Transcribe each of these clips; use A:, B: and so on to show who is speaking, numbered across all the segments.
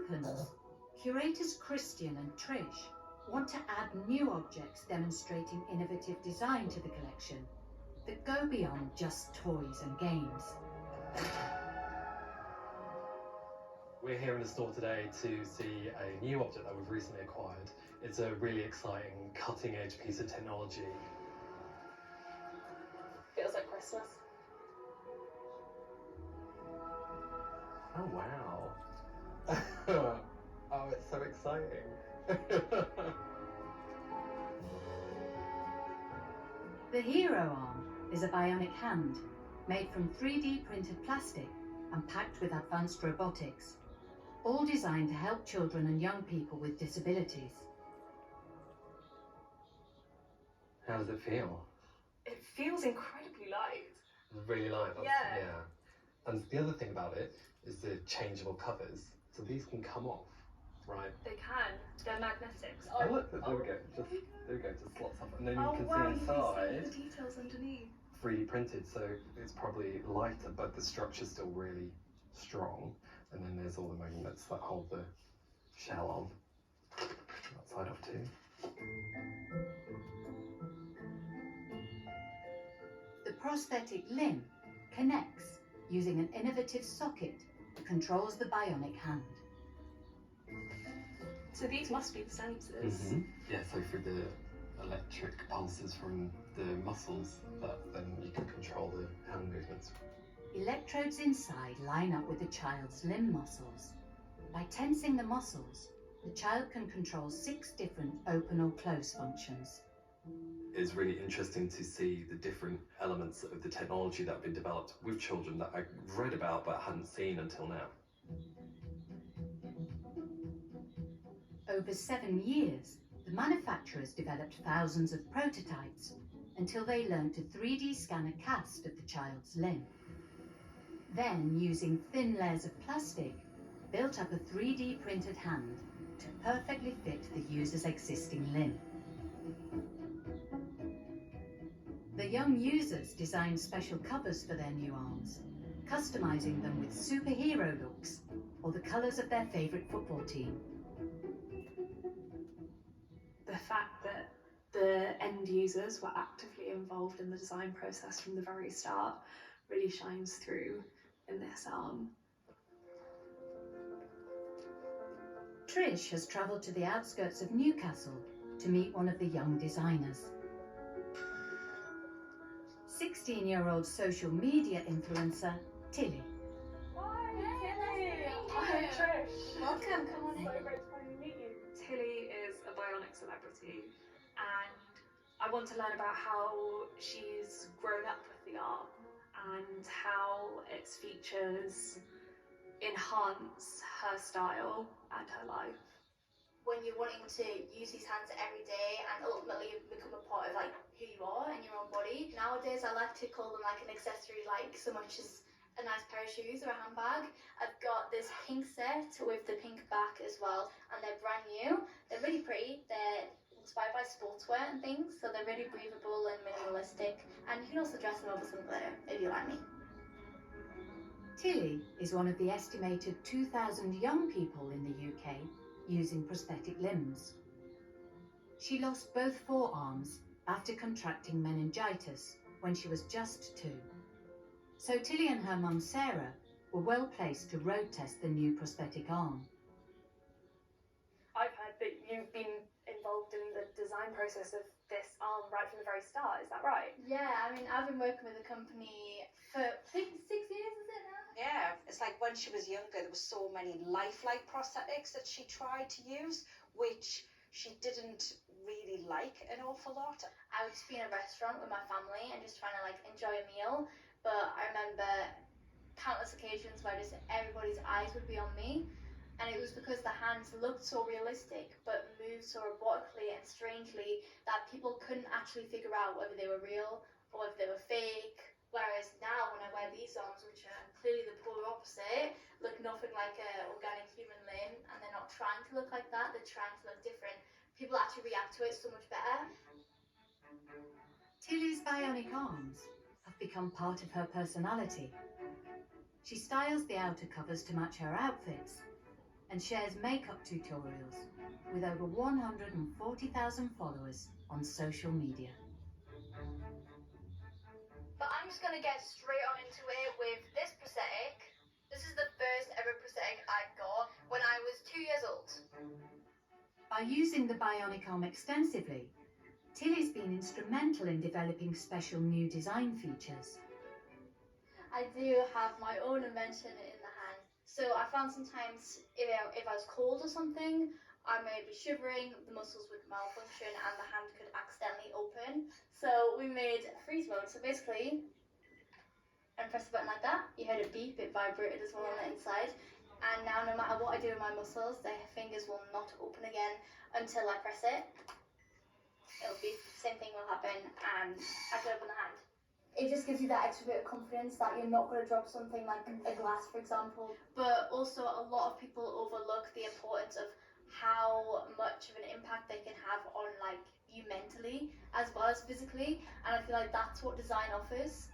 A: opens, curators Christian and Trish want to add new objects demonstrating innovative design to the collection that go beyond just toys and games.
B: We're here in the store today to see a new object that we've recently acquired. It's a really exciting, cutting-edge piece of technology.
C: Feels like Christmas.
B: Oh, wow. Oh, it's so exciting.
A: The Hero Arm is a bionic hand made from 3D printed plastic and packed with advanced robotics, all designed to help children and young people with disabilities.
B: How does it feel?
C: It feels incredibly light.
B: Really light.
C: Yeah.
B: And the other thing about it is the changeable covers. So these can come off, right?
C: They can. They're magnetics.
B: Oh, look, there we go. There we go, just slots up. And then you can see inside.
C: You can see the details underneath.
B: 3D printed, so it's probably lighter, but the structure's still really strong. And then there's all the magnets that hold the shell on. That side off too.
A: The prosthetic limb connects using an innovative socket that controls the bionic hand.
C: So these must be the sensors.
B: Mm-hmm. Yeah, so through the electric pulses from the muscles, that then you can control the hand movements.
A: Electrodes inside line up with the child's limb muscles. By tensing the muscles, the child can control 6 different open or close functions.
B: It's really interesting to see the different elements of the technology that have been developed with children that I've read about but hadn't seen until now.
A: Over 7 years, the manufacturers developed thousands of prototypes until they learned to 3D scan a cast of the child's limb. Then, using thin layers of plastic, built up a 3D printed hand to perfectly fit the user's existing limb. The young users designed special covers for their new arms, customizing them with superhero looks or the colours of their favourite football team.
C: The fact that the end users were actively involved in the design process from the very start really shines through in this arm.
A: Trish has travelled to the outskirts of Newcastle to meet one of the young designers. 16-year-old social media influencer, Tilly.
C: Hi, Tilly! Hi, Trish!
D: Welcome, come on in.
C: So great to finally meet you. Tilly is a bionic celebrity, and I want to learn about how she's grown up with the art and how its features enhance her style and her life.
D: When you're wanting to use these hands every day and ultimately become a part of like who you are and your own body. Nowadays I like to call them like an accessory, like so much as a nice pair of shoes or a handbag. I've got this pink set with the pink back as well, and they're brand new. They're really pretty. They're inspired by sportswear and things, so they're really breathable and minimalistic, and you can also dress them up with some glitter if you like me.
A: Tilly is one of the estimated 2,000 young people in the UK using prosthetic limbs. She lost both forearms after contracting meningitis when she was just 2. So Tilly and her mum Sarah were well placed to road test the new prosthetic arm.
C: I've heard that you've been involved in the design process of this arm right from the very start, is that right?
D: Yeah, I mean, I've been working with the company for I think 6 years, is it now?
E: Yeah, it's like when she was younger, there were so many lifelike prosthetics that she tried to use, which she didn't really like an awful lot.
D: I would just be in a restaurant with my family and just trying to like enjoy a meal, but I remember countless occasions where just everybody's eyes would be on me, and it was because the hands looked so realistic but moved so robotically and strangely that people couldn't actually figure out whether they were real or whether they were fake. Whereas now when I wear these arms, which are clearly the polar opposite, look nothing like an organic human limb, and they're not trying to look like that, they're trying to look different, people actually react to it so much better.
A: Tilly's bionic arms have become part of her personality. She styles the outer covers to match her outfits and shares makeup tutorials with over 140,000 followers on social media.
D: But I'm just going to get straight on into it with this prosthetic. This is the first ever prosthetic I got when I was 2 years old.
A: By using the bionic arm extensively, Tilly's been instrumental in developing special new design features.
D: I do have my own invention in the hand. So I found sometimes if I was cold or something, I may be shivering, the muscles would malfunction and the hand could accidentally open. So we made freeze mode. So basically, and press the button like that, you heard it beep, it vibrated as well on the inside. And now no matter what I do with my muscles, their fingers will not open again until I press it. It'll be, same thing will happen and I can open the hand. It just gives you that extra bit of confidence that you're not going to drop something like a glass, for example. But also a lot of people overlook the importance of how much of an impact they can have on like you mentally as well as physically, and I feel like that's what design offers.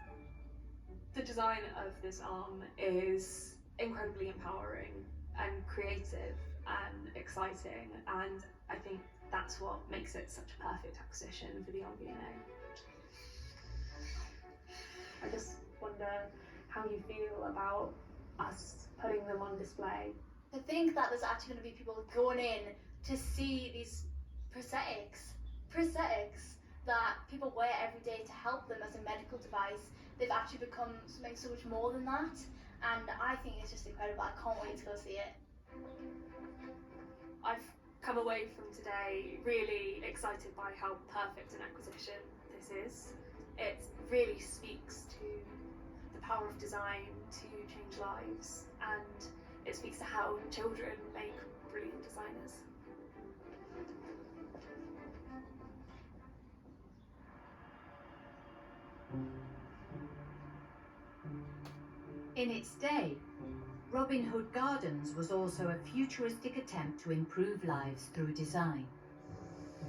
C: The design of this arm is incredibly empowering and creative and exciting, and I think that's what makes it such a perfect acquisition for the Armbino. I just wonder how you feel about us putting them on display.
D: To think that there's actually going to be people going in to see these prosthetics that people wear every day to help them as a medical device. They've actually become something so much more than that, and I think it's just incredible. I can't wait to go see it.
C: I've come away from today really excited by how perfect an acquisition this is. It really speaks to the power of design to change lives, and it speaks to how children make brilliant designers.
A: In its day, Robin Hood Gardens was also a futuristic attempt to improve lives through design.